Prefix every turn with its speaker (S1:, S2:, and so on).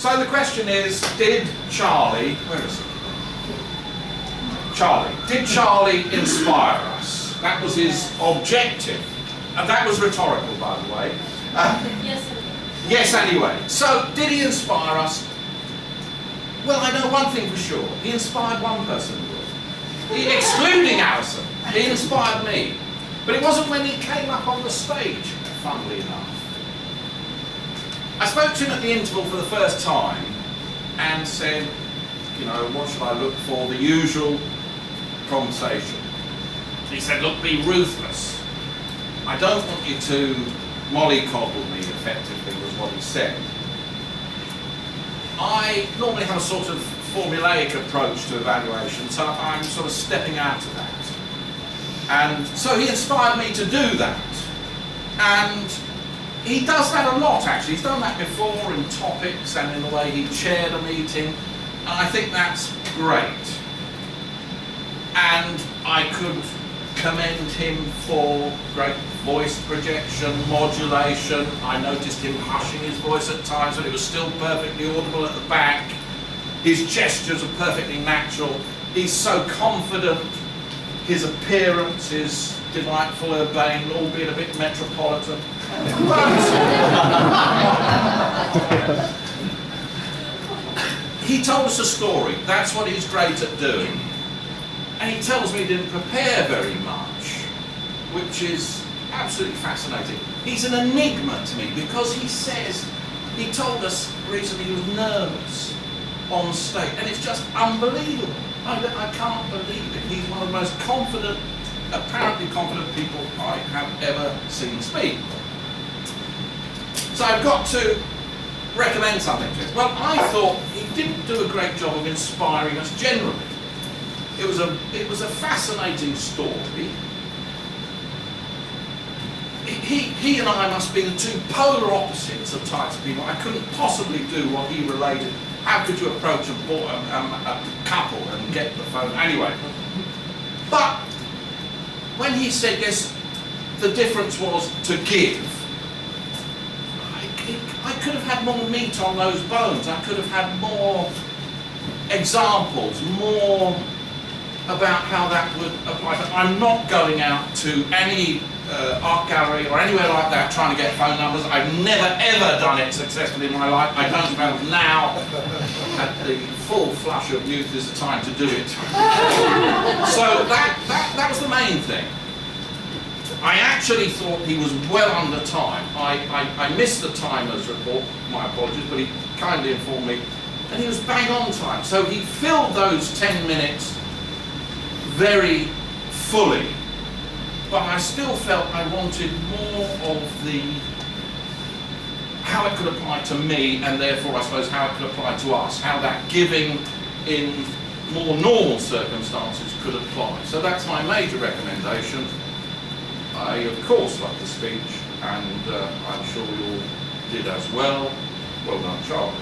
S1: So the question is, did Charlie, where is he? Charlie, did Charlie inspire us? That was his objective. And that was rhetorical, by the way.
S2: Yes.
S1: Yes, anyway. So, did he inspire us? Well, I know one thing for sure. He inspired one person in the world. Excluding Alison. He inspired me. But it wasn't when he came up on the stage, funnily enough. I spoke to him at the interval for the first time and said, you know, what should I look for? The usual conversation. He said, look, be ruthless. I don't want you to mollycoddle me, effectively, was what he said. I normally have a sort of formulaic approach to evaluation, so I'm sort of stepping out of that. And so he inspired me to do that. And he does that a lot, actually. He's done that before in topics and in the way he chaired a meeting. And I think that's great. And I could commend him for great voice projection, modulation. I noticed him hushing his voice at times, but it was still perfectly audible at the back. His gestures are perfectly natural. He's so confident. His appearance is delightful, urbane, albeit a bit metropolitan. He told us a story. That's what he's great at doing. And he tells me he didn't prepare very much, which is absolutely fascinating. He's an enigma to me because he says, he told us recently he was nervous on stage, and it's just unbelievable. I can't believe it. He's one of the most confident, apparently confident people I have ever seen speak. So I've got to recommend something to him. Well, I thought he didn't do a great job of inspiring us generally. It was a fascinating story. He and I must be the two polar opposites of types of people. I couldn't possibly do what he related. How could you approach a couple and get the phone? Anyway. But when he said, yes, the difference was to give, I could have had more meat on those bones. I could have had more examples, more about how that would apply. But I'm not going out to any art gallery or anywhere like that trying to get phone numbers. I've never ever done it successfully in my life. I don't know now, at the full flush of youth, is the time to do it. So that was the main thing. I actually thought he was well under time. I missed the timer's report, my apologies, but he kindly informed me, and he was bang on time. So he filled those 10 minutes very fully. But I still felt I wanted more of how it could apply to me, and therefore I suppose how it could apply to us, how that giving in more normal circumstances could apply. So that's my major recommendation. I of course loved the speech, and I'm sure you all did as well. Well done, Charlie.